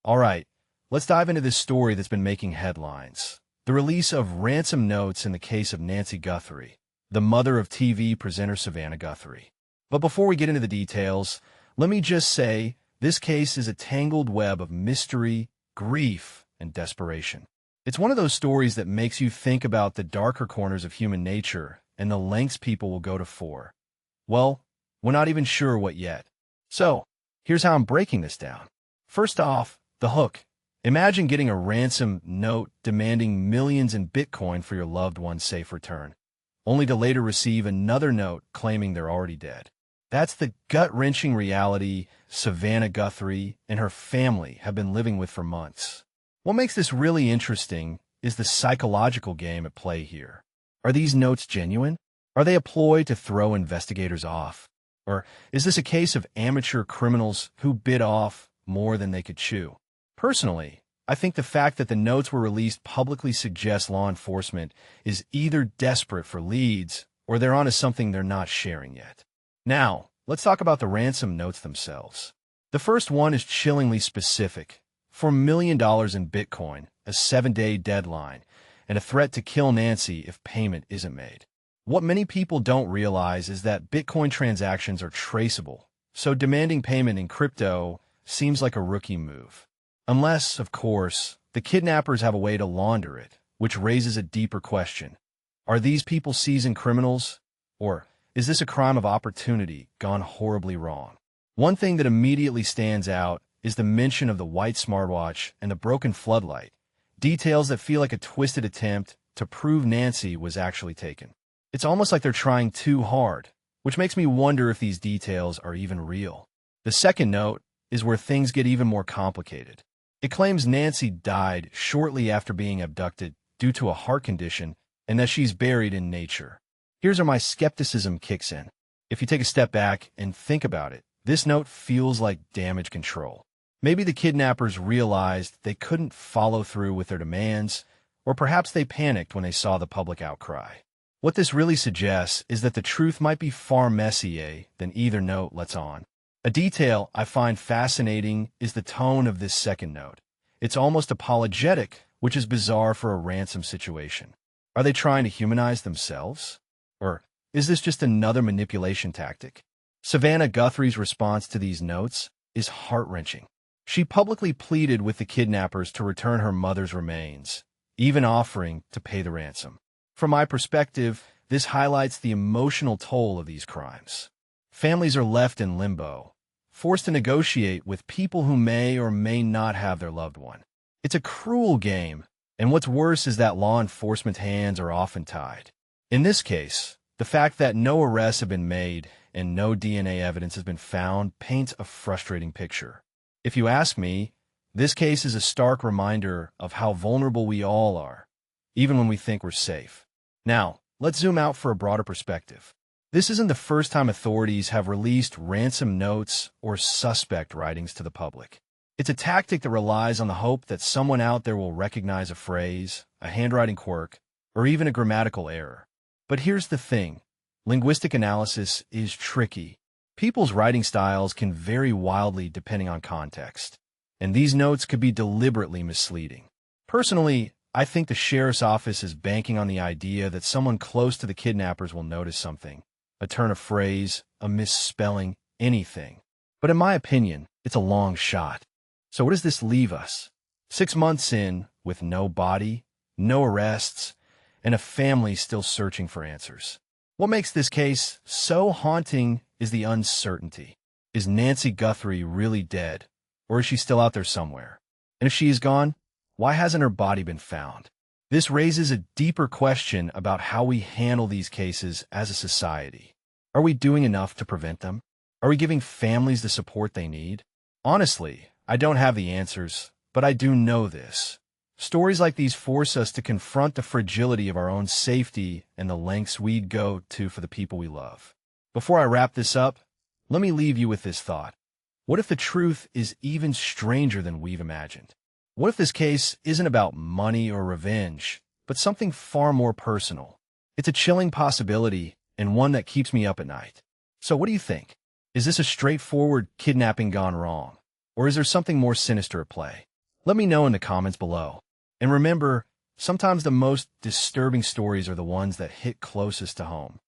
All right, let's dive into this story that's been making headlines. The release of ransom notes in the case of Nancy Guthrie, the mother of TV presenter Savannah Guthrie. But before we get into the details, let me just say this case is a tangled web of mystery, grief, and desperation. It's one of those stories that makes you think about the darker corners of human nature and the lengths people will go to for. Well, we're not even sure what yet. So, here's how I'm breaking this down. First off, the hook. Imagine getting a ransom note demanding millions in Bitcoin for your loved one's safe return, only to later receive another note claiming they're already dead. That's the gut-wrenching reality Savannah Guthrie and her family have been living with for months. What makes this really interesting is the psychological game at play here. Are these notes genuine? Are they a ploy to throw investigators off? Or is this a case of amateur criminals who bit off more than they could chew? Personally, I think the fact that the notes were released publicly suggests law enforcement is either desperate for leads or they're onto something they're not sharing yet. Now, let's talk about the ransom notes themselves. The first one is chillingly specific. $4 million in Bitcoin, a 7-day deadline, and a threat to kill Nancy if payment isn't made. What many people don't realize is that Bitcoin transactions are traceable, so demanding payment in crypto seems like a rookie move. Unless, of course, the kidnappers have a way to launder it, which raises a deeper question. Are these people seasoned criminals? Or is this a crime of opportunity gone horribly wrong? One thing that immediately stands out is the mention of the white smartwatch and the broken floodlight, details that feel like a twisted attempt to prove Nancy was actually taken. It's almost like they're trying too hard, which makes me wonder if these details are even real. The second note is where things get even more complicated. It claims Nancy died shortly after being abducted due to a heart condition and that she's buried in nature. Here's where my skepticism kicks in. If you take a step back and think about it, this note feels like damage control. Maybe the kidnappers realized they couldn't follow through with their demands, or perhaps they panicked when they saw the public outcry. What this really suggests is that the truth might be far messier than either note lets on. A detail I find fascinating is the tone of this second note. It's almost apologetic, which is bizarre for a ransom situation. Are they trying to humanize themselves? Or is this just another manipulation tactic? Savannah Guthrie's response to these notes is heart-wrenching. She publicly pleaded with the kidnappers to return her mother's remains, even offering to pay the ransom. From my perspective, this highlights the emotional toll of these crimes. Families are left in limbo, forced to negotiate with people who may or may not have their loved one. It's a cruel game, and what's worse is that law enforcement's hands are often tied. In this case, the fact that no arrests have been made and no DNA evidence has been found paints a frustrating picture. If you ask me, this case is a stark reminder of how vulnerable we all are, even when we think we're safe. Now, let's zoom out for a broader perspective. This isn't the first time authorities have released ransom notes or suspect writings to the public. It's a tactic that relies on the hope that someone out there will recognize a phrase, a handwriting quirk, or even a grammatical error. But here's the thing. Linguistic analysis is tricky. People's writing styles can vary wildly depending on context, and these notes could be deliberately misleading. Personally, I think the sheriff's office is banking on the idea that someone close to the kidnappers will notice something, a turn of phrase, a misspelling, anything. But in my opinion, it's a long shot. So what does this leave us? 6 months in, with no body, no arrests, and a family still searching for answers. What makes this case so haunting is the uncertainty. Is Nancy Guthrie really dead, or is she still out there somewhere? And if she is gone, why hasn't her body been found? This raises a deeper question about how we handle these cases as a society. Are we doing enough to prevent them? Are we giving families the support they need? Honestly, I don't have the answers, but I do know this. Stories like these force us to confront the fragility of our own safety and the lengths we'd go to for the people we love. Before I wrap this up, let me leave you with this thought. What if the truth is even stranger than we've imagined? What if this case isn't about money or revenge, but something far more personal? It's a chilling possibility and one that keeps me up at night. So what do you think? Is this a straightforward kidnapping gone wrong? Or is there something more sinister at play? Let me know in the comments below. And remember, sometimes the most disturbing stories are the ones that hit closest to home.